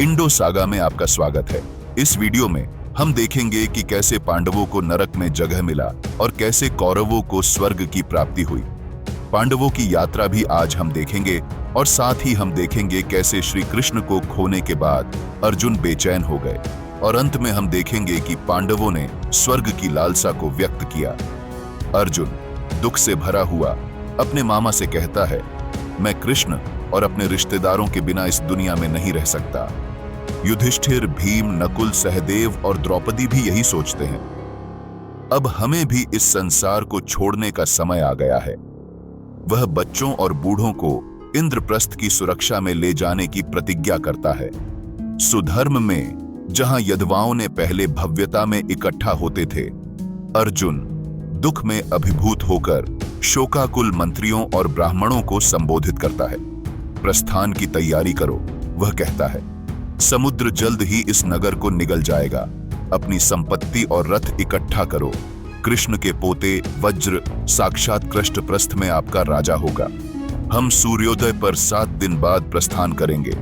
Indo saga में आपका स्वागत है। इस वीडियो में हम देखेंगे कि कैसे पांडवों को नरक में जगह मिला और कैसे कौरवों को स्वर्ग की प्राप्ति हुई। पांडवों की यात्रा भी आज हम देखेंगे और साथ ही हम देखेंगे कैसे श्री कृष्ण को खोने के बाद अर्जुन बेचैन हो गए और अंत में हम देखेंगे कि पांडवों ने स्वर्ग की लालसा को व्यक्त किया। अर्जुन दुख से भरा हुआ अपने मामा से कहता है, मैं कृष्ण और अपने रिश्तेदारों के बिना इस दुनिया में नहीं रह सकता। युधिष्ठिर, भीम, नकुल, सहदेव और द्रौपदी भी यही सोचते हैं। अब हमें भी इस संसार को छोड़ने का समय आ गया है। वह बच्चों और बूढ़ों को इंद्रप्रस्थ की सुरक्षा में ले जाने की प्रतिज्ञा करता है। सुधर्म में जहां यदवाओं ने पहले भव्यता में इकट्ठा होते थे, अर्जुन दुख में अभिभूत होकर शोकाकुल मंत्रियों और ब्राह्मणों को संबोधित करता है। प्रस्थान की तैयारी करो, वह कहता है। समुद्र जल्द ही इस नगर को निगल जाएगा। अपनी संपत्ति और रथ इकट्ठा करो। कृष्ण के पोते वज्र साक्षात कृष्णप्रस्थ में आपका राजा होगा। हम सूर्योदय पर 7 दिन बाद प्रस्थान करेंगे।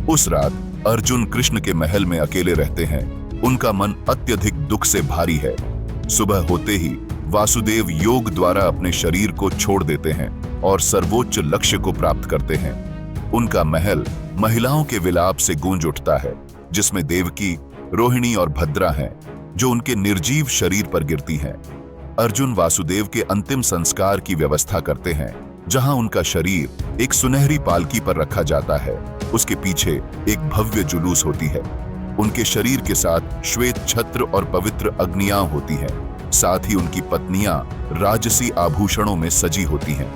उस रात अर्जुन कृष्ण के महल में अकेले रहते हैं। उनका मन अत्यधिक दुख से भारी है। सुबह होते ही वासुदेव योग द्वारा अपने शरीर को छोड़ देते हैं और सर्वोच्च लक्ष्य को प्राप्त करते हैं। उनका महल महिलाओं के विलाप से गूंज उठता है, जिसमें देवकी, रोहिणी और भद्रा हैं, जो उनके निर्जीव शरीर पर गिरती हैं। अर्जुन वासुदेव के अंतिम संस्कार की व्यवस्था करते हैं, जहां उनका शरीर एक सुनहरी पालकी पर रखा जाता है। उसके पीछे एक भव्य जुलूस होती है। उनके शरीर के साथ श्वेत छत्र और पवित्र अग्नियां होती हैं। साथ ही उनकी पत्नियां राजसी आभूषणों में सजी होती हैं।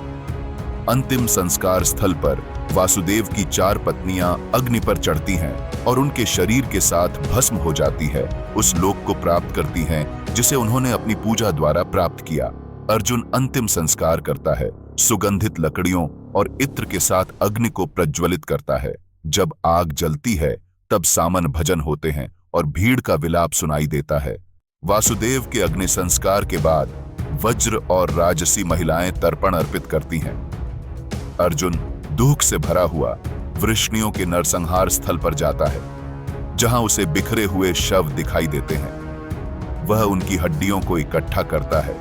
अंतिम संस्कार स्थल पर वासुदेव की 4 पत्नियां अग्नि पर चढ़ती हैं और उनके शरीर के साथ भस्म हो जाती है। उस लोक को प्राप्त करती हैं जिसे उन्होंने अपनी पूजा द्वारा प्राप्त किया। अर्जुन अंतिम संस्कार करता है। सुगंधित लकड़ियों और इत्र के साथ अग्नि को प्रज्वलित करता है। जब आग जलती है तब सामन भजन होते हैं और भीड़ का विलाप सुनाई देता है। वासुदेव के अग्नि संस्कार के बाद वज्र और राजसी महिलाएं तर्पण अर्पित करती हैं। अर्जुन दुख से भरा हुआ वृष्णियों के नरसंहार स्थल पर जाता है, जहां उसे बिखरे हुए शव दिखाई देते हैं। वह उनकी हड्डियों को इकट्ठा करता है।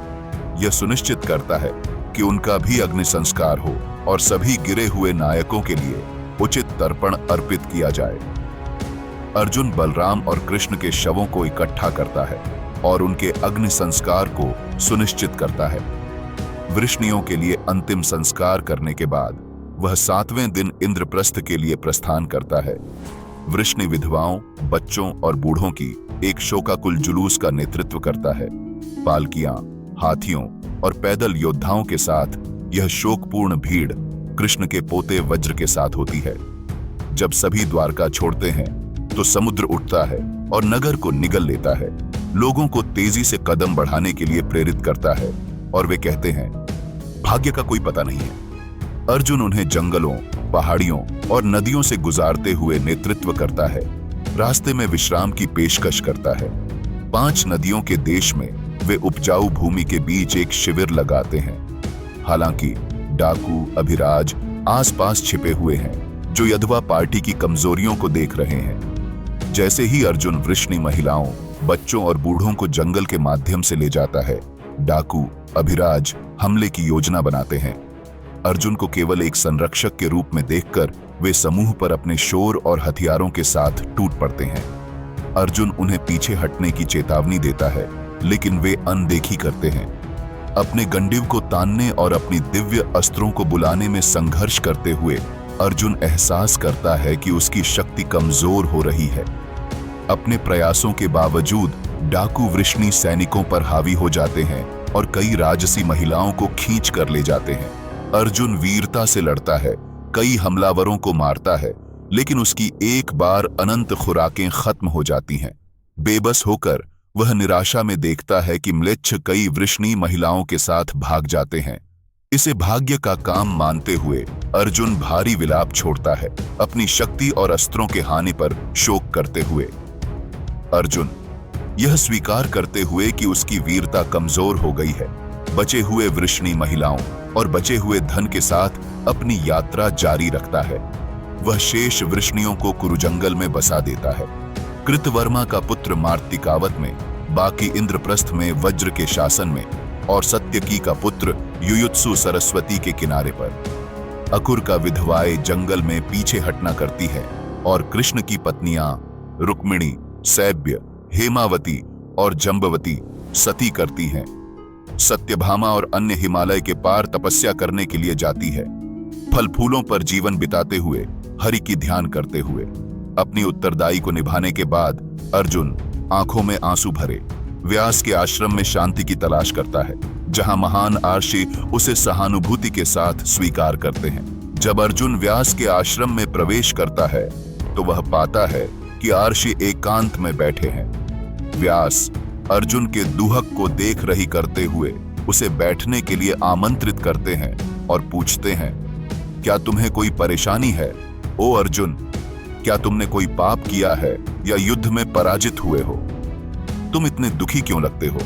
यह सुनिश्चित करता है कि उनका भी अग्नि संस्कार हो और सभी गिरे हुए नायकों के लिए उचित तर्पण अर्पित किया जाए। अर्जुन बलराम और कृष्ण के शवों को इकट्ठा करता है और उनके अग्नि संस्कार को सुनिश्चित करता है। वृष्णियों के लिए अंतिम संस्कार करने के बाद वह 7वें दिन इंद्रप्रस्थ के लिए प्रस्थान करता है। वृष्णि विधवाओं, बच्चों और बूढ़ों की एक शोकाकुल जुलूस का नेतृत्व करता है। पालकियां, हाथियों और पैदल योद्धाओं के साथ यह शोकपूर्ण भीड़ कृष्ण के पोते वज्र के साथ होती है। जब सभी द्वारका छोड़ते हैं तो समुद्र उठता है और नगर को निगल लेता है। लोगों को तेजी से कदम बढ़ाने के लिए प्रेरित करता है और वे कहते हैं, भाग्य का कोई पता नहीं है। अर्जुन उन्हें जंगलों, पहाड़ियों और नदियों से गुजारते हुए नेतृत्व करता है। रास्ते में विश्राम की पेशकश करता है। 5 नदियों के देश में वे उपजाऊ भूमि के बीच एक शिविर लगाते हैं। हालांकि डाकू, अभिराज आसपास छिपे हुए हैं, जो यदवा पार्टी की कमजोरियों को देख रहे हैं। जैसे ही अर्जुन वृष्णि महिलाओं, बच्चों और बूढ़ों को जंगल के माध्यम से ले जाता है, डाकू, अभिराज हमले की योजना बनाते हैं। अर्जुन को केवल एक संरक्षक के रूप में देखकर वे समूह पर अपने शोर और हथियारों के साथ टूट पड़ते हैं। अर्जुन उन्हें पीछे हटने की चेतावनी देता है, लेकिन वे अनदेखी करते हैं। अपने गंडीव को तानने और अपनी दिव्य अस्त्रों को बुलाने में संघर्ष करते हुए अर्जुन एहसास करता है कि उसकी शक्ति कमजोर हो रही है। अपने प्रयासों के बावजूद डाकू वृष्णि सैनिकों पर हावी हो जाते हैं और कई राजसी महिलाओं को खींच कर ले जाते हैं। अर्जुन वीरता से लड़ता है, कई हमलावरों को मारता है, लेकिन उसकी एक बार अनंत खुराकें खत्म हो जाती हैं। बेबस होकर वह निराशा में देखता है कि म्लेच्छ कई वृष्णि महिलाओं के साथ भाग जाते हैं। इसे भाग्य का काम मानते हुए अर्जुन भारी विलाप छोड़ता है, अपनी शक्ति और अस्त्रों के हानि पर शोक करते हुए। अर्जुन यह स्वीकार करते हुए कि उसकी वीरता कमजोर हो गई है, बचे हुए वृष्णि महिलाओं और बचे हुए धन के साथ अपनी यात्रा जारी रखता है। वह शेष वृष्णियों को कुरुजंगल में बसा देता है। कृतवर्मा का पुत्र मार्तिकावत में, बाकी इंद्रप्रस्थ में वज्र के शासन में, और सत्यकी का पुत्र युयुत्सु सरस्वती के किनारे पर। अकुर का विधवाएं जंगल में पीछे हटना करती है और कृष्ण की पत्नियां रुक्मिणी, सैब्य, हेमावती और जंबवती सती करती हैं। सत्यभामा और अन्य हिमालय के पार तपस्या करने के लिए जाती है, फल फूलों पर जीवन बिताते हुए, हरि की ध्यान करते हुए। अपनी उत्तरदायी को निभाने के बाद अर्जुन आंखों में आंसू भरे व्यास के आश्रम में शांति की तलाश करता है, जहां महान आर्षि उसे सहानुभूति के साथ स्वीकार करते हैं। जब अर्जुन व्यास के आश्रम में प्रवेश करता है तो वह पाता है कि आर्षि एकांत में बैठे हैं। व्यास अर्जुन के दुहक को देख रही करते हुए उसे बैठने के लिए आमंत्रित करते हैं और पूछते हैं, क्या तुम्हें कोई परेशानी है? ओ अर्जुन, क्या तुमने कोई पाप किया है या युद्ध में पराजित हुए हो? तुम इतने दुखी क्यों लगते हो?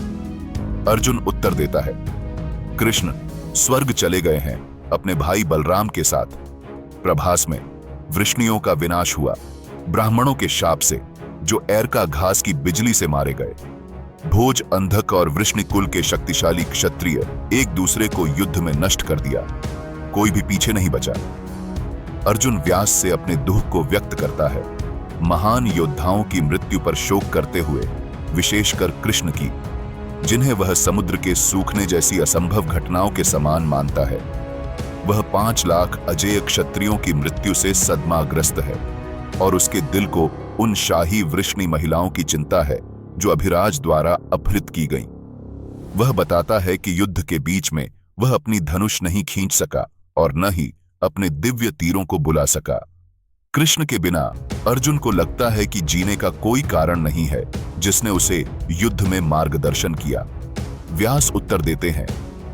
अर्जुन उत्तर देता है, कृष्ण स्वर्ग चले गए हैं अपने भाई बलराम के साथ। प्रभास में वृष्णियों का विनाश हुआ, ब्राह्मणों के शाप से, जो एरका घास की बिजली से मारे गए। भोज, अंधक और वृष्णिकुल के शक्तिशाली क्षत्रिय एक दूसरे को युद्ध में नष्ट कर दिया, कोई भी पीछे नहीं बचा। अर्जुन व्यास से अपने दुख को व्यक्त करता है, महान योद्धाओं की मृत्यु पर शोक करते हुए, विशेषकर कृष्ण की, जिन्हें वह समुद्र के सूखने जैसी असंभव घटनाओं के समान मानता है। वह 5 लाख अजेय क्षत्रियों की मृत्यु से सदमाग्रस्त है और उसके दिल को उन शाही वृष्णि महिलाओं की चिंता है जो अभिराज द्वारा अपहृत की गईं। वह बताता है कि युद्ध के बीच में वह अपनी धनुष नहीं खींच सका और न ही अपने दिव्य तीरों को बुला सका। कृष्ण के बिना अर्जुन को लगता है कि जीने का कोई कारण नहीं है जिसने उसे युद्ध में मार्गदर्शन किया। व्यास उत्तर देते हैं,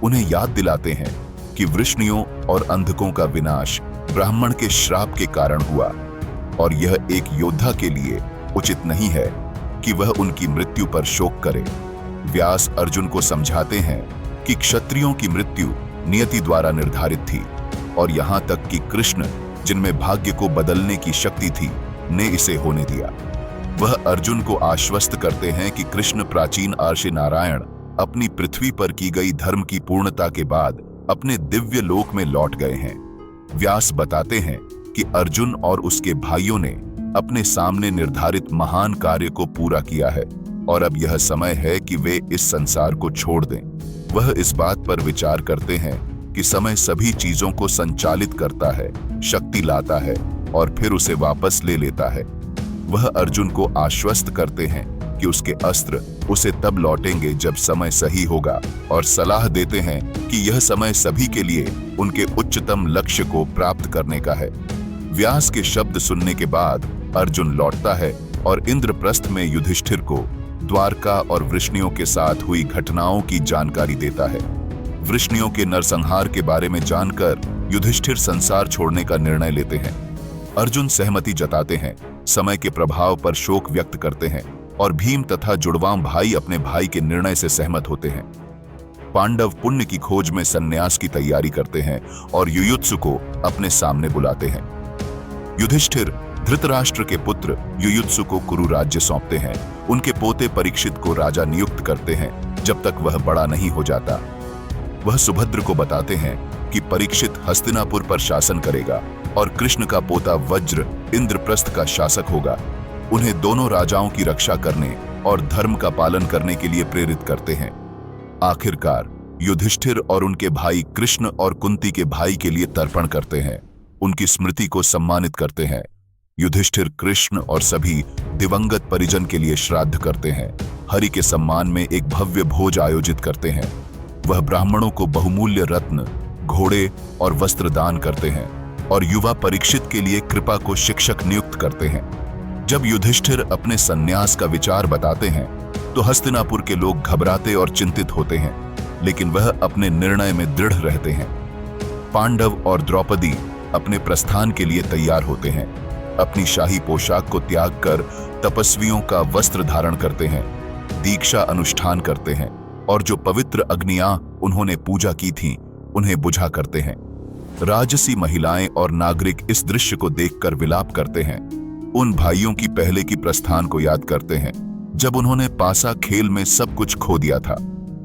उन्हें याद दिलाते हैं कि वृष्णियों और अंधकों का विनाश ब्राह्मण के श्राप के कारण हुआ और यह एक योद्धा के लिए उचित नहीं है कि वह उनकी मृत्यु पर शोक करे। व्यास अर्जुन को समझाते हैं कि क्षत्रियों की मृत्यु नियति द्वारा निर्धारित थी और यहां तक कि कृष्ण, जिनमें भाग्य को बदलने की शक्ति थी, ने इसे होने दिया। वह अर्जुन को आश्वस्त करते हैं कि कृष्ण प्राचीन आर्षि नारायण अपनी पृथ्वी पर की गई धर्म की पूर्णता के बाद अपने दिव्य लोक में लौट गए हैं। व्यास बताते हैं कि अर्जुन और उसके भाइयों ने अपने सामने निर्धारित महान कार्य को पूरा किया है और अब यह समय है कि वे इस संसार को छोड़ दें। वह इस बात पर विचार करते हैं कि समय सभी चीजों को संचालित करता है, शक्ति लाता है और फिर उसे वापस ले लेता है। वह अर्जुन को आश्वस्त करते हैं कि उसके अस्त्र उसे तब लौटेंगे जब समय सही होगा और सलाह देते हैं कि यह समय सभी के लिए उनके उच्चतम लक्ष्य को प्राप्त करने का है। व्यास के शब्द सुनने के बाद अर्जुन लौटता है और इंद्रप्रस्थ में युधिष्ठिर को द्वारका और वृष्णियों के साथ हुई घटनाओं की जानकारी देता है। वृष्णियों के नरसंहार के बारे में जानकर युधिष्ठिर संसार छोड़ने का निर्णय लेते हैं। अर्जुन सहमति जताते हैं, समय के प्रभाव पर शोक व्यक्त करते हैं और भीम तथा जुड़वां भाई अपने भाई के निर्णय से सहमत होते हैं। पांडव पुण्य की खोज में संन्यास की तैयारी करते हैं और युयुत्सु को अपने सामने बुलाते हैं। युधिष्ठिर धृतराष्ट्र के पुत्र युयुत्सु को कुरु राज्य सौंपते हैं। उनके पोते परीक्षित को राजा नियुक्त करते हैं जब तक वह बड़ा नहीं हो जाता। वह सुभद्र को बताते हैं कि परीक्षित हस्तिनापुर पर शासन करेगा और कृष्ण का पोता वज्र इंद्रप्रस्थ का शासक होगा। उन्हें दोनों राजाओं की रक्षा करने और धर्म का पालन करने के लिए प्रेरित करते हैं। आखिरकार युधिष्ठिर और उनके भाई कृष्ण और कुंती के भाई के लिए तर्पण करते हैं, उनकी स्मृति को सम्मानित करते हैं। युधिष्ठिर कृष्ण और सभी दिवंगत परिजन के लिए श्राद्ध करते हैं। हरि के सम्मान में एक भव्य भोज आयोजित करते हैं। वह ब्राह्मणों को बहुमूल्य रत्न, घोड़े और वस्त्र दान करते हैं और युवा परीक्षित के लिए कृपा को शिक्षक नियुक्त करते हैं। जब युधिष्ठिर अपने संन्यास का विचार बताते हैं तो हस्तिनापुर के लोग घबराते और चिंतित होते हैं, लेकिन वह अपने निर्णय में दृढ़ रहते हैं। पांडव और द्रौपदी अपने प्रस्थान के लिए तैयार होते हैं। अपनी शाही पोशाक को त्याग कर तपस्वियों का वस्त्र धारण करते हैं, दीक्षा अनुष्ठान करते हैं और जो पवित्र अग्नियां उन्होंने पूजा की थीं, उन्हें बुझा करते हैं। राजसी महिलाएं और नागरिक इस दृश्य को देखकर विलाप करते हैं। उन भाइयों की पहले की प्रस्थान को याद करते हैं जब उन्होंने पासा खेल में सब कुछ खो दिया था।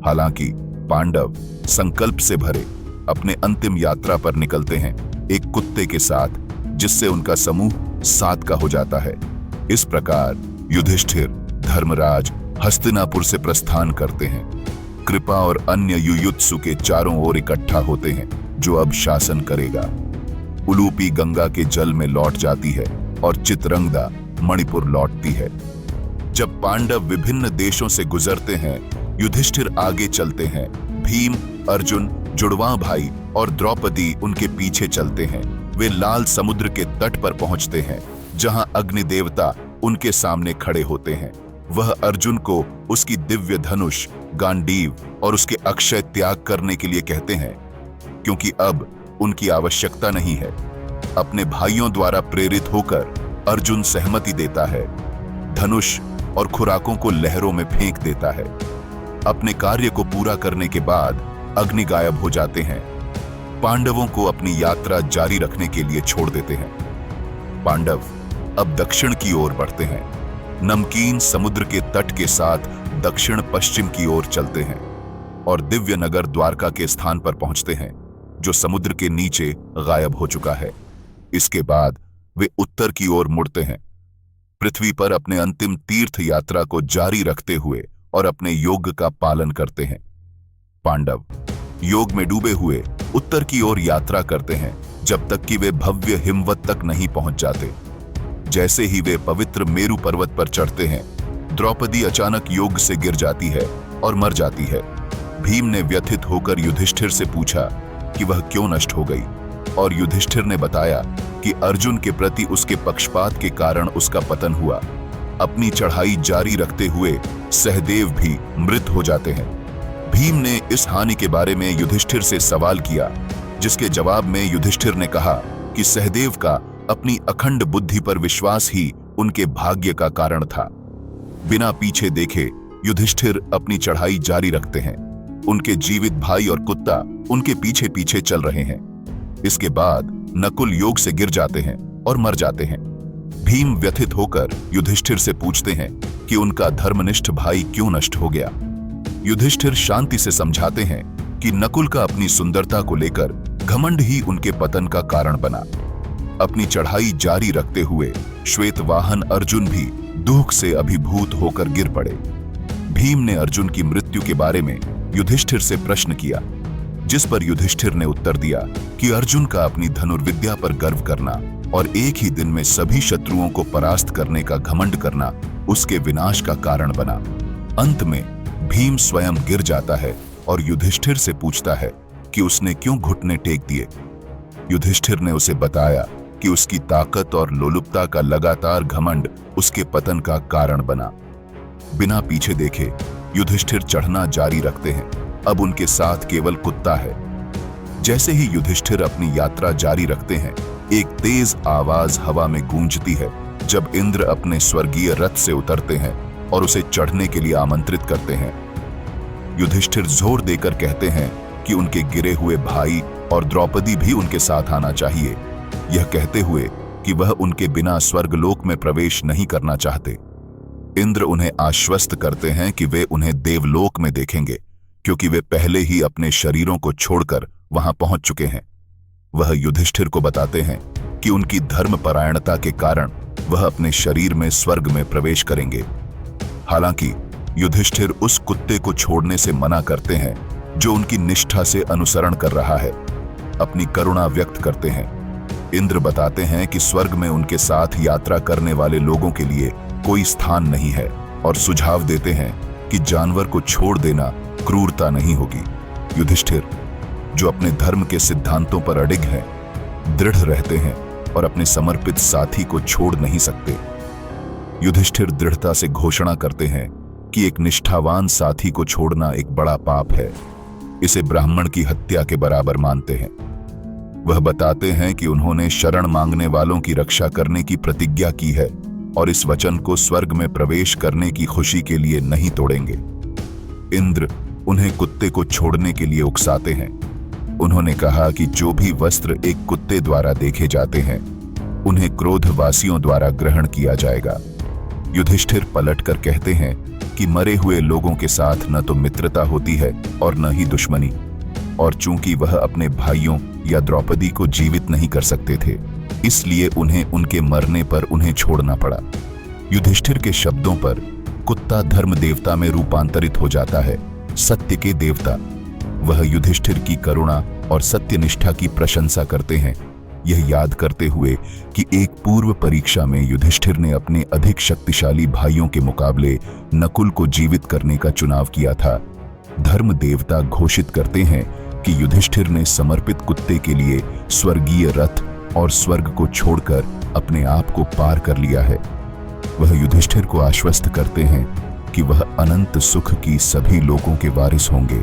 हालांकि पांडव संकल्प से भरे अपने अंतिम यात्रा पर निकलते हैं, एक कुत्ते के साथ, जिससे उनका समूह 7 का हो जाता है। इस प्रकार युधिष्ठिर, धर्मराज हस्तिनापुर से प्रस्थान करते हैं। कृपा और अन्य युयुत्सु के चारों ओर इकट्ठा होते हैं, जो अब शासन करेगा। उलूपी गंगा के जल में लौट जाती है और चित्रंगदा मणिपुर लौटती है। जब पांडव विभिन्न देशों से गुजरते हैं, युधिष्ठिर आगे चलते हैं। भीम, अर्जुन, जुड़वां भाई और द्रौपदी उनके पीछे चलते हैं। वे लाल समुद्र के तट पर पहुंचते हैं, जहां अग्नि देवता उनके सामने खड़े होते हैं। वह अर्जुन को उसकी दिव्य धनुष, गांडीव और उसके अक्षय त्याग करने के लिए कहते हैं, क्योंकि अब उनकी आवश्यकता नहीं है। अपने भाइयों द्वारा प्रेरित होकर अर्जुन सहमति देता है, धनुष और खुराकों को लहरों में फेंक देता है। अपने कार्य को पूरा करने के बाद अग्नि गायब हो जाते हैं। पांडवों को अपनी यात्रा जारी रखने के लिए छोड़ देते हैं। पांडव अब दक्षिण की ओर बढ़ते हैं। नमकीन समुद्र के तट के साथ दक्षिण पश्चिम की ओर चलते हैं और दिव्य नगर द्वारका के स्थान पर पहुंचते हैं, जो समुद्र के नीचे गायब हो चुका है। इसके बाद वे उत्तर की ओर मुड़ते हैं, पृथ्वी पर अपने अंतिम तीर्थ यात्रा को जारी रखते हुए और अपने योग का पालन करते हैं। पांडव योग में डूबे हुए उत्तर की ओर यात्रा करते हैं, जब तक कि वे भव्य हिमवत तक नहीं पहुंच जाते। जैसे ही वे पवित्र मेरु पर्वत पर चढ़ते हैं, द्रौपदी अचानक योग से गिर जाती है और मर जाती है। भीम ने व्यथित होकर युधिष्ठिर से पूछा कि वह क्यों नष्ट हो गई, और युधिष्ठिर ने बताया कि अर्जुन के प्रति उसके पक्षपात के कारण उसका पतन हुआ। अपनी चढ़ाई जारी रखते हुए सहदेव भी मृत हो जाते हैं। भीम ने इस हानि के बारे में युधिष्ठिर से सवाल किया, जिसके जवाब में युधिष्ठिर ने कहा कि सहदेव का अपनी अखंड बुद्धि पर विश्वास ही उनके भाग्य का कारण था। बिना पीछे देखे युधिष्ठिर अपनी चढ़ाई जारी रखते हैं। उनके जीवित भाई और कुत्ता उनके पीछे पीछे चल रहे हैं। इसके बाद नकुल योग से गिर जाते हैं और मर जाते हैं। भीम व्यथित होकर युधिष्ठिर से पूछते हैं कि उनका धर्मनिष्ठ भाई क्यों नष्ट हो गया। युधिष्ठिर शांति से समझाते हैं कि नकुल का अपनी सुंदरता को लेकर घमंड ही उनके पतन का कारण बना। अपनी चढ़ाई जारी रखते हुए श्वेतवाहन अर्जुन भी दुख से अभिभूत होकर गिर पड़े। भीम ने अर्जुन की मृत्यु के बारे में युधिष्ठिर से प्रश्न किया, जिस पर युधिष्ठिर ने उत्तर दिया कि अर्जुन का अपनी धनुर्विद्या पर गर्व करना और एक ही दिन में सभी शत्रुओं को परास्त करने का घमंड करना उसके विनाश का कारण बना। अंत में भीम स्वयं गिर जाता है और युधिष्ठिर से पूछता है कि उसने क्यों घुटने टेक दिए। युधिष्ठिर ने उसे बताया कि उसकी ताकत और लोलुपता का लगातार घमंड उसके पतन का कारण बना। बिना पीछे देखे युधिष्ठिर चढ़ना जारी रखते हैं। अब उनके साथ केवल कुत्ता है। जैसे ही युधिष्ठिर अपनी यात्रा जारी रखते हैं, एक तेज आवाज हवा में गूंजती है, जब इंद्र अपने स्वर्गीय रथ से उतरते हैं और उसे चढ़ने के लिए आमंत्रित करते हैं। युधिष्ठिर जोर देकर कहते हैं कि उनके गिरे हुए भाई और द्रौपदी भी उनके साथ आना चाहिए, यह कहते हुए कि वह उनके बिना स्वर्गलोक में प्रवेश नहीं करना चाहते। इंद्र उन्हें आश्वस्त करते हैं कि वे उन्हें देवलोक में देखेंगे, क्योंकि वे पहले ही अपने शरीरों को छोड़कर वहां पहुंच चुके हैं। वह युधिष्ठिर को बताते हैं कि उनकी धर्मपरायणता के कारण वह अपने शरीर में स्वर्ग में प्रवेश करेंगे। हालांकि युधिष्ठिर उस कुत्ते को छोड़ने से मना करते हैं जो उनकी निष्ठा से अनुसरण कर रहा है। अपनी करुणा व्यक्त करते हैं। इंद्र बताते हैं कि स्वर्ग में उनके साथ यात्रा करने वाले लोगों के लिए कोई स्थान नहीं है और सुझाव देते हैं कि जानवर को छोड़ देना क्रूरता नहीं होगी। युधिष्ठिर, जो अपने धर्म के सिद्धांतों पर अडिग हैं, दृढ़ रहते हैं और अपने समर्पित साथी को छोड़ नहीं सकते। युधिष्ठिर दृढ़ता से घोषणा करते हैं कि एक निष्ठावान साथी को छोड़ना एक बड़ा पाप है। इसे ब्राह्मण की हत्या के बराबर मानते हैं। वह बताते हैं कि उन्होंने शरण मांगने वालों की रक्षा करने की प्रतिज्ञा की है और इस वचन को स्वर्ग में प्रवेश करने की खुशी के लिए नहीं तोड़ेंगे। इंद्र उन्हें कुत्ते को छोड़ने के लिए उकसाते हैं। उन्होंने कहा कि जो भी वस्त्र एक कुत्ते द्वारा देखे जाते हैं उन्हें क्रोधवासियों द्वारा ग्रहण किया जाएगा। युधिष्ठिर पलटकर कहते हैं कि मरे हुए लोगों के साथ न तो मित्रता होती है और न ही दुश्मनी, और चूंकि वह अपने भाइयों या द्रौपदी को जीवित नहीं कर सकते थे, इसलिए उन्हें उनके मरने पर उन्हें छोड़ना पड़ा। युधिष्ठिर के शब्दों पर कुत्ता धर्म देवता में रूपांतरित हो जाता है, सत्य के देवता। वह युधिष्ठिर की करुणा और सत्यनिष्ठा की प्रशंसा करते हैं, यह याद करते हुए कि एक पूर्व परीक्षा में युधिष्ठिर ने अपने अधिक शक्तिशाली भाइयों के मुकाबले नकुल को जीवित करने का चुनाव किया था। धर्म देवता घोषित करते हैं कि युधिष्ठिर ने समर्पित कुत्ते के लिए स्वर्गीय रथ और स्वर्ग को छोड़कर अपने आप को पार कर लिया है। वह युधिष्ठिर को आश्वस्त करते हैं कि वह अनंत सुख की सभी लोगों के वारिस होंगे।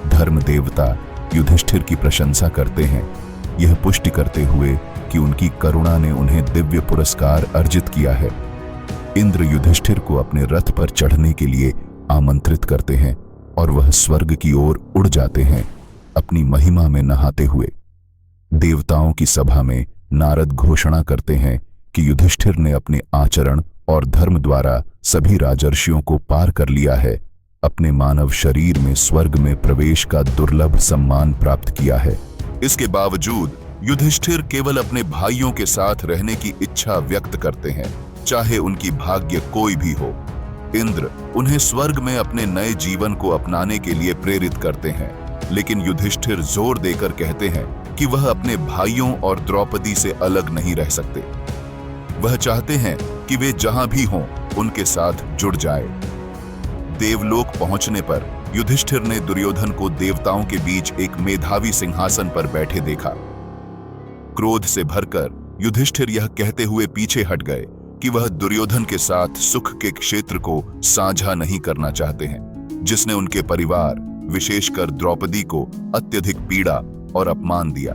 धर्म देवता युधिष्ठिर की प्रशंसा करते हैं, यह पुष्टि करते हुए कि उनकी करुणा ने उन्हें दिव्य पुरस्कार अर्जित किया है। इंद्र युधिष्ठिर को अपने रथ पर चढ़ने के लिए आमंत्रित करते हैं और वह स्वर्ग की ओर उड़ जाते हैं, अपनी महिमा में नहाते हुए। देवताओं की सभा में नारद घोषणा करते हैं कि युधिष्ठिर ने अपने आचरण और धर्म द्वारा सभी राजर्षियों को पार कर लिया है, अपने मानव शरीर में स्वर्ग में प्रवेश का दुर्लभ सम्मान प्राप्त किया है। इसके बावजूद युधिष्ठिर केवल अपने भाइयों के साथ रहने की इच्छा व्यक्त करते हैं, चाहे उनकी भाग्य कोई भी हो। इंद्र उन्हें स्वर्ग में अपने नए जीवन को अपनाने के लिए प्रेरित करते हैं, लेकिन युधिष्ठिर जोर देकर कहते हैं कि वह अपने भाइयों और द्रौपदी से अलग नहीं रह सकते। वह चाहते हैं कि वे जहां भी हों उनके साथ जुड़ जाए। देवलोक पहुंचने पर युधिष्ठिर ने दुर्योधन को देवताओं के बीच एक मेधावी सिंहासन पर बैठे देखा। क्रोध से भरकर युधिष्ठिर यह कहते हुए पीछे हट गए कि वह दुर्योधन के साथ सुख के क्षेत्र को साझा नहीं करना चाहते हैं, जिसने उनके परिवार विशेषकर द्रौपदी को अत्यधिक पीड़ा और अपमान दिया।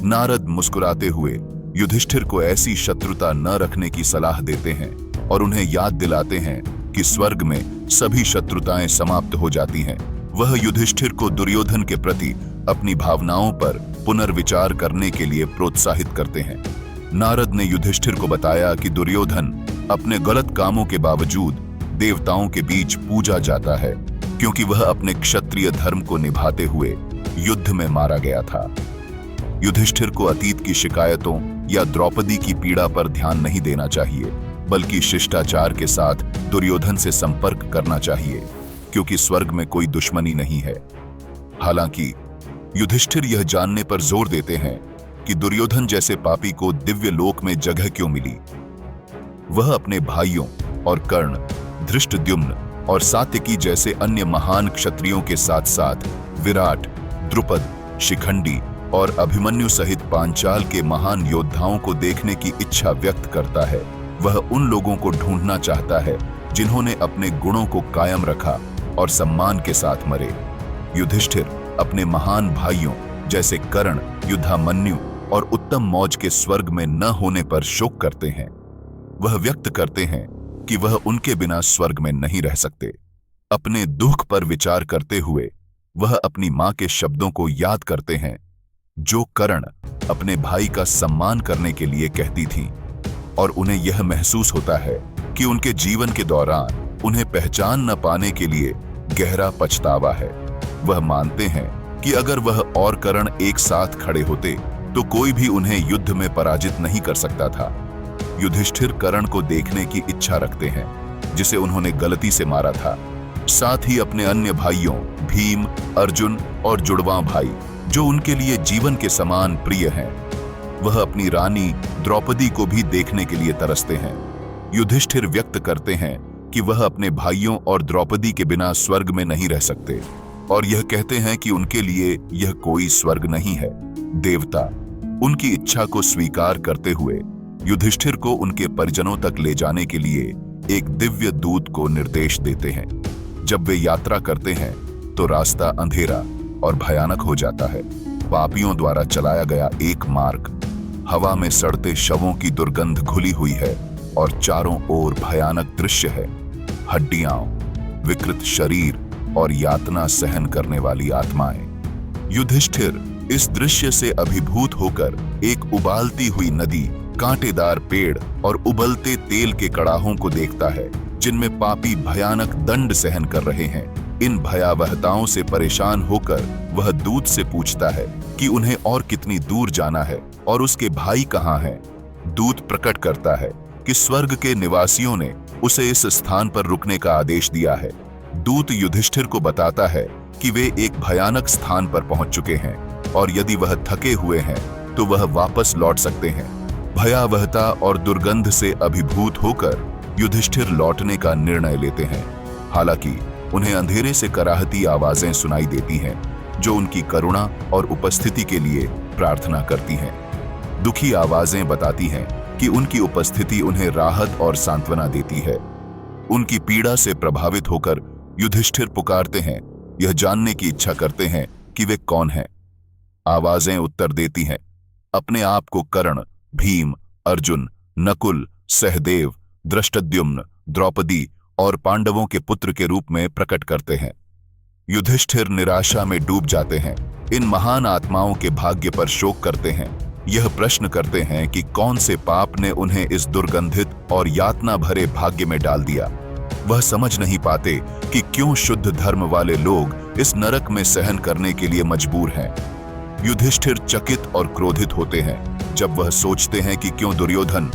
नारद मुस्कुराते हुए युधिष्ठिर को ऐसी शत्रुता न रखने की सलाह देते हैं और उन्हें याद दिलाते हैं कि स्वर्ग में सभी शत्रुताएं समाप्त हो जाती हैं। वह युधिष्ठिर को दुर्योधन के प्रति अपनी भावनाओं पर पुनर्विचार करने के लिए प्रोत्साहित करते हैं। नारद ने युधिष्ठिर को बताया कि दुर्योधन अपने गलत कामों के बावजूद देवताओं के बीच पूजा जाता है, क्योंकि वह अपने क्षत्रिय धर्म को निभाते हुए युद्ध में मारा गया था। युधिष्ठिर को अतीत की शिकायतों या द्रौपदी की पीड़ा पर ध्यान नहीं देना चाहिए, बल्कि शिष्टाचार के साथ दुर्योधन से संपर्क करना चाहिए, क्योंकि स्वर्ग में कोई दुश्मनी नहीं है। हालांकि युधिष्ठिर यह जानने पर जोर देते हैं कि दुर्योधन जैसे पापी को दिव्य लोक में जगह क्यों मिली। वह अपने भाइयों और कर्ण, धृष्टद्युम्न और सात्यकी जैसे अन्य महान क्षत्रियों के साथ साथ विराट, द्रुपद, शिखंडी और अभिमन्यु सहित पांचाल के महान योद्धाओं को देखने की इच्छा व्यक्त करता है। वह उन लोगों को ढूंढना चाहता है जिन्होंने अपने गुणों को कायम रखा और सम्मान के साथ मरे। युधिष्ठिर अपने महान भाइयों जैसे कर्ण, युद्धामन्यु और उत्तम मौज के स्वर्ग में न होने पर शोक करते हैं। वह व्यक्त करते हैं कि वह उनके बिना स्वर्ग में नहीं रह सकते। अपने दुख पर विचार करते हुए वह अपनी मां के शब्दों को याद करते हैं, जो कर्ण अपने भाई का सम्मान करने के लिए कहती थीं, और उन्हें यह महसूस होता है कि उनके जीवन के दौरान उन्हें पहचान न पाने के लिए गहरा पछतावा है। वह मानते हैं कि अगर वह और कर्ण एक साथ खड़े होते तो कोई भी उन्हें युद्ध में पराजित नहीं कर सकता था। युधिष्ठिर कर्ण को देखने की इच्छा रखते हैं, जिसे उन्होंने गलती से मारा था। साथ ही अपने अन्य भाइयों भीम, अर्जुन और जुड़वां भाई, जो उनके लिए जीवन के समान प्रिय हैं। वह अपनी रानी द्रौपदी को भी देखने के लिए तरसते हैं। युधिष्ठिर व्यक्त करते हैं कि वह अपने भाइयों और द्रौपदी के बिना स्वर्ग में नहीं रह सकते, और यह कहते हैं कि उनके लिए यह कोई स्वर्ग नहीं है। देवता उनकी इच्छा को स्वीकार करते हुए युधिष्ठिर को उनके परिजनों तक ले जाने के लिए एक दिव्य दूत को निर्देश देते हैं। जब वे यात्रा करते हैं तो रास्ता अंधेरा और भयानक हो जाता है। पापियों द्वारा चलाया गया एक मार्ग, हवा में सड़ते शवों की दुर्गंध घुली हुई है और चारों ओर भयानक दृश्य है। हड्डियां, विकृत शरीर और यातना सहन करने वाली आत्माएं। युधिष्ठिर इस दृश्य से अभिभूत होकर एक उबालती हुई नदी, कांटेदार पेड़ और उबलते तेल के कड़ाहों को देखता है जिनमें पापी भयानक दंड सहन कर रहे हैं। इन भयावहताओं से परेशान होकर वह दूत से पूछता है कि उन्हें और कितनी दूर जाना है और उसके भाई कहाँ हैं। दूत प्रकट करता है कि स्वर्ग के निवासियों ने उसे इस स्थान पर रुकने का आदेश दिया है। दूत युधिष्ठिर को बताता है कि वे एक भयानक स्थान पर पहुंच चुके हैं और यदि वह थके हुए हैं तो वह वापस लौट सकते हैं। भयावहता और दुर्गंध से अभिभूत होकर युधिष्ठिर लौटने का निर्णय लेते हैं। हालांकि उन्हें अंधेरे से कराहती आवाजें सुनाई देती हैं जो उनकी करुणा और उपस्थिति के लिए प्रार्थना करती हैं। दुखी आवाजें बताती हैं कि उनकी उपस्थिति उन्हें राहत और सांत्वना देती है। उनकी पीड़ा से प्रभावित होकर युधिष्ठिर पुकारते हैं, यह जानने की इच्छा करते हैं कि वे कौन हैं। आवाजें उत्तर देती हैं, अपने आप को कर्ण, भीम, अर्जुन, नकुल, सहदेव, दृष्टद्युम्न, द्रौपदी और पांडवों के पुत्र के रूप में प्रकट करते हैं। युधिष्ठिर निराशा में डूब जाते हैं, इन महान आत्माओं के भाग्य पर शोक करते हैं। यह प्रश्न करते हैं कि कौन से पाप ने उन्हें इस दुर्गंधित और यातना भरे भाग्य में डाल दिया। वह समझ नहीं पाते कि क्यों शुद्ध धर्म वाले लोग इस नरक में सहन करने के लिए मजबूर हैं। युधिष्ठिर चकित और क्रोधित होते हैं जब वह सोचते हैं कि क्यों दुर्योधन,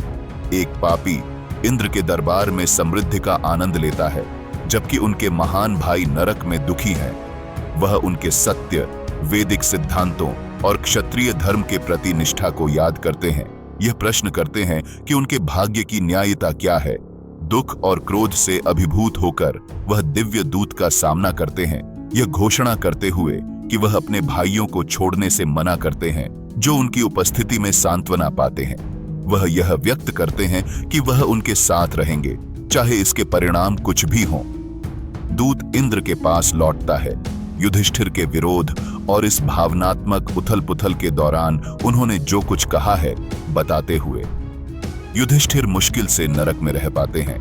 एक पापी, इंद्र के दरबार में समृद्धि का आनंद लेता है जबकि उनके महान भाई नरक में दुखी हैं। वह उनके सत्य, वैदिक सिद्धांतों और क्षत्रिय धर्म के प्रति निष्ठा को याद करते हैं। यह प्रश्न करते हैं कि उनके भाग्य की न्यायता क्या है। दुख और क्रोध से अभिभूत होकर वह दिव्य दूत का सामना करते हैं, यह घोषणा करते हुए कि वह अपने भाइयों को छोड़ने से मना करते हैं जो उनकी उपस्थिति में सांत्वना पाते हैं। वह यह व्यक्त करते हैं कि वह उनके साथ रहेंगे, चाहे इसके परिणाम कुछ भी हों। दूत इंद्र के पास लौटता है। युधिष्ठिर के विरोध और इस भावनात्मक उथल-पुथल के दौरान उन्होंने जो कुछ कहा है बताते हुए युधिष्ठिर मुश्किल से नरक में रह पाते हैं।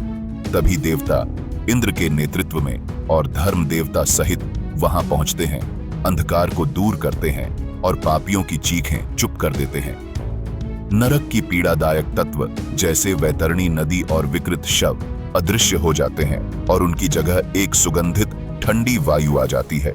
तभी देवता इंद्र के नेतृत्व में और धर्म देवता सहित वहां पहुंचते हैं, अंधकार को दूर करते हैं और पापियों की चीखें चुप कर देते हैं। नरक की पीड़ादायक तत्व जैसे वैतरणी नदी और विकृत शव अदृश्य हो जाते हैं और उनकी जगह एक सुगंधित ठंडी वायु आ जाती है।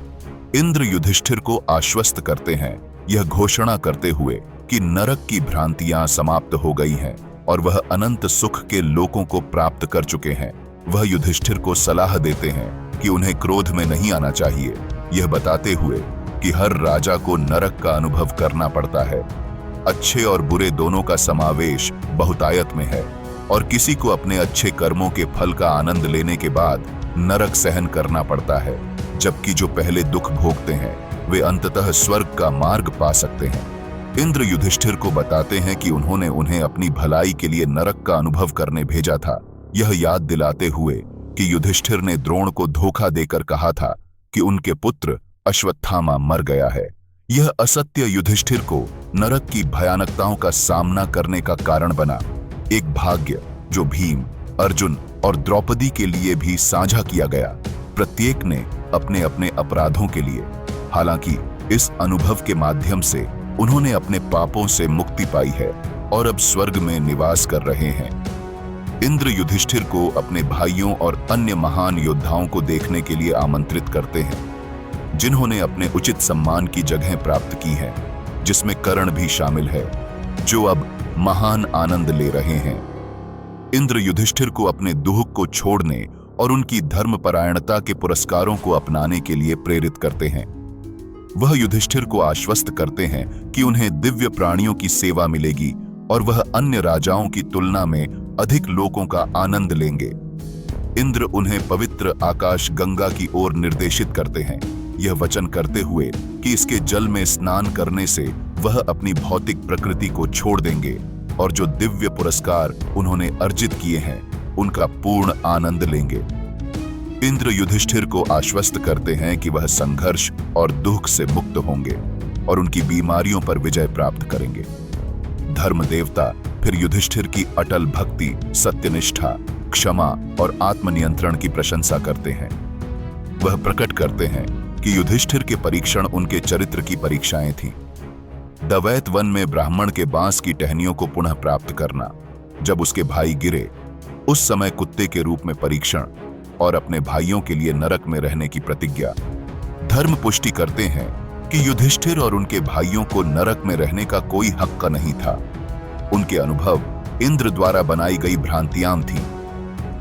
इंद्र युधिष्ठिर को आश्वस्त करते हैं, यह घोषणा करते हुए कि नरक की भ्रांतियां समाप्त हो गई हैं और वह अनंत सुख के लोकों को प्राप्त कर चुके हैं। वह युधिष्ठिर को सलाह देते हैं कि उन्हें क्रोध में नहीं आना चाहिए, यह बताते हुए कि हर राजा को नरक का अनुभव करना पड़ता है। अच्छे और बुरे दोनों का समावेश बहुतायत में है और किसी को अपने अच्छे कर्मों के फल का आनंद लेने के बाद नरक सहन करना पड़ता है, जबकि जो पहले दुख भोगते हैं वे अंततः स्वर्ग का मार्ग पा सकते हैं। इंद्र युधिष्ठिर को बताते हैं कि उन्होंने उन्हें अपनी भलाई के लिए नरक का अनुभव करने भेजा था, यह याद दिलाते हुए कि युधिष्ठिर ने द्रोण को धोखा देकर कहा था कि उनके पुत्र अश्वत्थामा मर गया है। यह असत्य युधिष्ठिर को नरक की भयानकताओं का सामना करने का कारण बना, एक भाग्य जो भीम, अर्जुन और द्रौपदी के लिए भी साझा किया गया, प्रत्येक ने अपने अपने अपराधों के लिए। हालांकि इस अनुभव के माध्यम से उन्होंने अपने पापों से मुक्ति पाई है और अब स्वर्ग में निवास कर रहे हैं। इंद्र युधिष्ठिर को अपने भाइयों और अन्य महान योद्धाओं को देखने के लिए आमंत्रित करते हैं जिन्होंने अपने उचित सम्मान की जगह प्राप्त की है, जिसमें कर्ण भी शामिल है जो अब महान आनंद ले रहे हैं। इंद्र युधिष्ठिर को अपने दुख को छोड़ने और उनकी धर्मपरायणता के पुरस्कारों को अपनाने के लिए प्रेरित करते हैं। वह युधिष्ठिर को आश्वस्त करते हैं कि उन्हें दिव्य प्राणियों की सेवा मिलेगी और वह अन्य राजाओं की तुलना में अधिक लोकों का आनंद लेंगे। इंद्र उन्हें पवित्र आकाश गंगा की ओर निर्देशित करते हैं, यह वचन करते हुए कि इसके जल में स्नान करने से वह अपनी भौतिक प्रकृति को छोड़ देंगे और जो दिव्य पुरस्कार उन्होंने अर्जित किए हैं उनका पूर्ण आनंद लेंगे। इंद्र युधिष्ठिर को आश्वस्त करते हैं कि वह संघर्ष और दुख से मुक्त होंगे और उनकी बीमारियों पर विजय प्राप्त करेंगे। धर्म देवता फिर युधिष्ठिर की अटल भक्ति, सत्यनिष्ठा, क्षमा और आत्मनियंत्रण की प्रशंसा करते हैं। वह प्रकट करते हैं कि युधिष्ठिर के परीक्षण उनके चरित्र की परीक्षाएं थीं। दवैत वन में ब्राह्मण के बांस की टहनियों को पुनः प्राप्त करना, जब उसके भाई गिरे उस समय कुत्ते के रूप में परीक्षण, और अपने भाइयों के लिए नरक में रहने की प्रतिज्ञा। धर्म पुष्टि करते हैं कि युधिष्ठिर और उनके भाइयों को नरक में रहने का कोई हक नहीं था। उनके अनुभव इंद्र द्वारा बनाई गई भ्रांतियां थीं।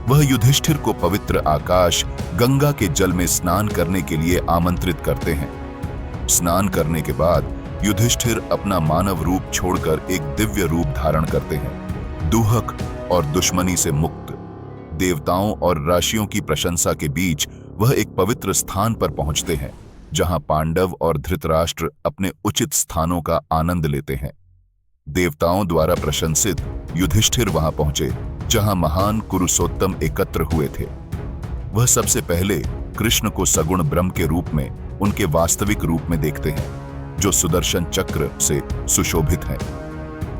वह युधिष्ठिर को पवित्र आकाश गंगा के जल में स्नान करने के लिए आमंत्रित करते हैं। स्नान करने के बाद युधिष्ठिर अपना मानव रूप छोड़कर एक दिव्य रूप धारण करते हैं। दुहक और दुश्मनी से मुक्त, देवताओं और राशियों की प्रशंसा के बीच वह एक पवित्र स्थान पर पहुंचते हैं, जहां पांडव और धृतराष्ट्र अपने उचित स्थानों का आनंद लेते हैं। देवताओं द्वारा प्रशंसित युधिष्ठिर वहां पहुंचे जहां महान कुरुसोत्तम एकत्र हुए थे। वह सबसे पहले कृष्ण को सगुण ब्रह्म के रूप में उनके वास्तविक रूप में देखते हैं, जो सुदर्शन चक्र से सुशोभित हैं।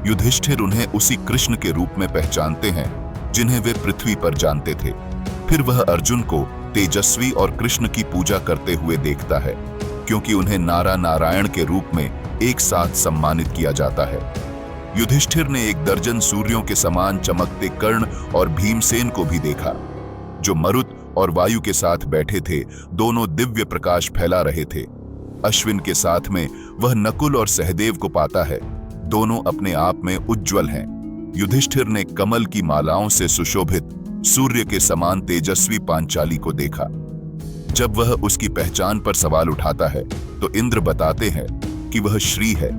युधिष्ठिर उन्हें उसी कृष्ण के रूप में पहचानते हैं जिन्हें वे पृथ्वी पर जानते थे। फिर वह अर्जुन को तेजस्वी और कृष्ण की पूजा करते हुए देखता है, क्योंकि उन्हें नारायण के रूप में एक साथ सम्मानित किया जाता है। युधिष्ठिर ने 1 दर्जन सूर्यों के समान चमकते कर्ण और भीमसेन को भी देखा, जो मरुत और वायु के साथ बैठे थे। दोनों दिव्य प्रकाश फैला रहे थे। अश्विन के साथ में वह नकुल और सहदेव को पाता है। दोनों अपने आप में उज्ज्वल हैं। युधिष्ठिर ने कमल की मालाओं से सुशोभित सूर्य के समान तेजस्वी पांचाली को देखा। जब वह उसकी पहचान पर सवाल उठाता है तो इंद्र बताते हैं कि वह श्री है,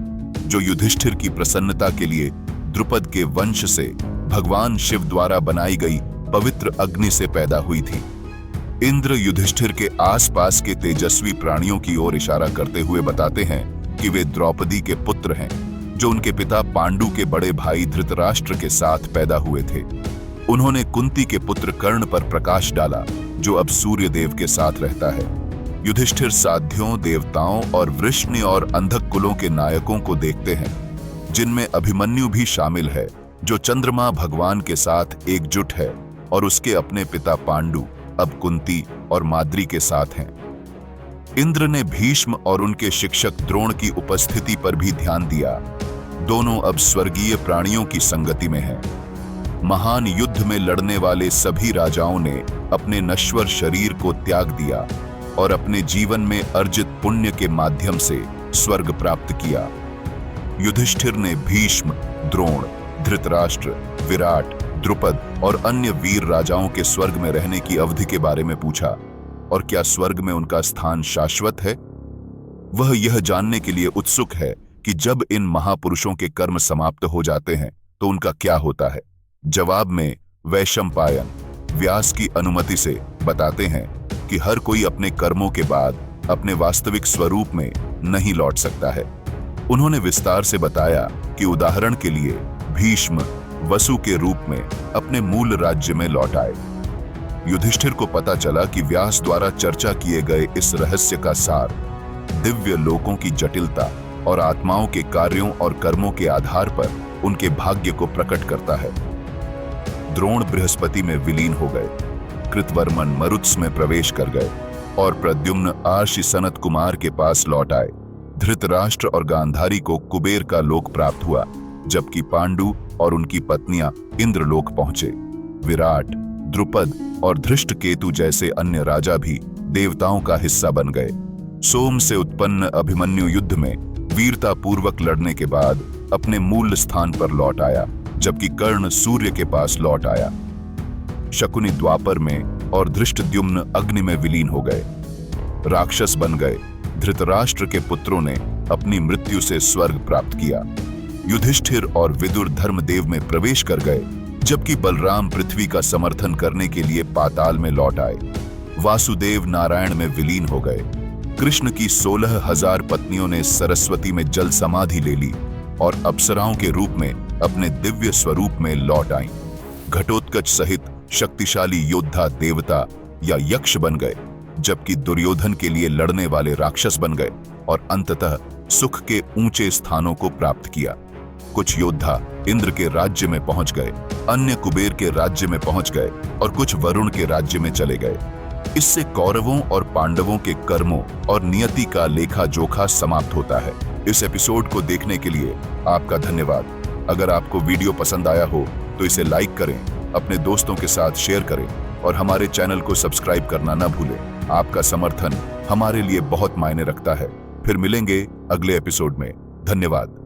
जो युधिष्ठिर की प्रसन्नता के लिए द्रुपद के वंश से भगवान शिव द्वारा बनाई गई पवित्र अग्नि से पैदा हुई थी। इंद्र युधिष्ठिर के आसपास के तेजस्वी प्राणियों की ओर इशारा करते हुए बताते हैं कि वे द्रौपदी के पुत्र हैं, जो उनके पिता पांडु के बड़े भाई धृतराष्ट्र के साथ पैदा हुए थे। उन्होंने कुंती के पुत्र कर्ण पर प्रकाश डाला, जो अब सूर्य देव के साथ रहता है। युधिष्ठिर साध्यों, देवताओं और वृष्णि और अंधक कुलों के नायकों को देखते हैं, जिनमें अभिमन्यु भी शामिल है, जो चंद्रमा भगवान के साथ एकजुट है और उसके अपने पिता पांडु अब कुंती और माद्री के साथ हैं। इंद्र ने भीष्म और उनके शिक्षक द्रोण की उपस्थिति पर भी ध्यान दिया। दोनों अब स्वर्गीय प्राणियों की संगति में हैं। महान युद्ध में लड़ने वाले सभी राजाओं ने अपने नश्वर शरीर को त्याग दिया और अपने जीवन में अर्जित पुण्य के माध्यम से स्वर्ग प्राप्त किया। युधिष्ठिर ने भीष्म, द्रोण, धृतराष्ट्र, विराट, द्रुपद और अन्य वीर राजाओं के स्वर्ग में रहने की अवधि के बारे में पूछा, और क्या स्वर्ग में उनका स्थान शाश्वत है। वह यह जानने के लिए उत्सुक है कि जब इन महापुरुषों के कर्म समाप्त हो जाते हैं तो उनका क्या होता है। जवाब में वैशंपायन व्यास की अनुमति से बताते हैं कि हर कोई अपने कर्मों के बाद अपने वास्तविक स्वरूप में नहीं लौट सकता है। उन्होंने विस्तार से बताया कि उदाहरण के लिए भीष्म वसु के रूप में अपने मूल राज्य में लौट आए। युधिष्ठिर को पता चला कि व्यास द्वारा चर्चा किए गए इस रहस्य का सार दिव्य लोकों की जटिलता और आत्माओं के कार्यों और कर्मों के आधार पर उनके भाग्य को प्रकट करता है। द्रोण बृहस्पति में विलीन हो गए, कृतवर्मन मरुत्स में प्रवेश कर गए और प्रद्युम्न आर्षि सनत कुमार के पास लौट आए। धृतराष्ट्र और गांधारी को कुबेर का लोक प्राप्त हुआ, जबकि पांडु और उनकी पत्नियां इंद्रलोक पहुंचे। विराट, द्रुपद और धृष्टकेतु जैसे अन्य राजा भी देवताओं का हिस्सा बन गए। सोम से उत्पन्न अभिमन्यु युद्ध में वीरता पूर्वक लड़ने के बाद अपने मूल स्थान पर लौट आया, जबकि कर्ण सूर्य के पास लौट आया। शकुनि द्वापर में और धृष्टद्युम्न अग्नि में विलीन हो गए, राक्षस बन गए। धृतराष्ट्र के पुत्रों ने अपनी मृत्यु से स्वर्ग प्राप्त किया। युधिष्ठिर और विदुर धर्मदेव में प्रवेश कर गए, जबकि बलराम पृथ्वी का समर्थन करने के लिए पाताल में लौट आए। वासुदेव नारायण में विलीन हो गए। कृष्ण की 16,000 पत्नियों ने सरस्वती में जल समाधि ले ली और अप्सराओं के रूप में अपने दिव्य स्वरूप में लौट आईं। घटोत्कच सहित शक्तिशाली योद्धा देवता या यक्ष बन गए, जबकि दुर्योधन के लिए लड़ने वाले राक्षस बन गए और अंततः सुख के ऊंचे स्थानों को प्राप्त किया। कुछ योद्धा इंद्र के राज्य में पहुंच गए, अन्य कुबेर के राज्य में पहुंच गए और कुछ वरुण के राज्य में चले गए। इससे कौरवों और पांडवों के कर्मों और नियति का लेखा जोखा समाप्त होता है। इस एपिसोड को देखने के लिए आपका धन्यवाद। अगर आपको वीडियो पसंद आया हो तो इसे लाइक करें, अपने दोस्तों के साथ शेयर करें और हमारे चैनल को सब्सक्राइब करना न भूलें। आपका समर्थन हमारे लिए बहुत मायने रखता है। फिर मिलेंगे अगले एपिसोड में। धन्यवाद।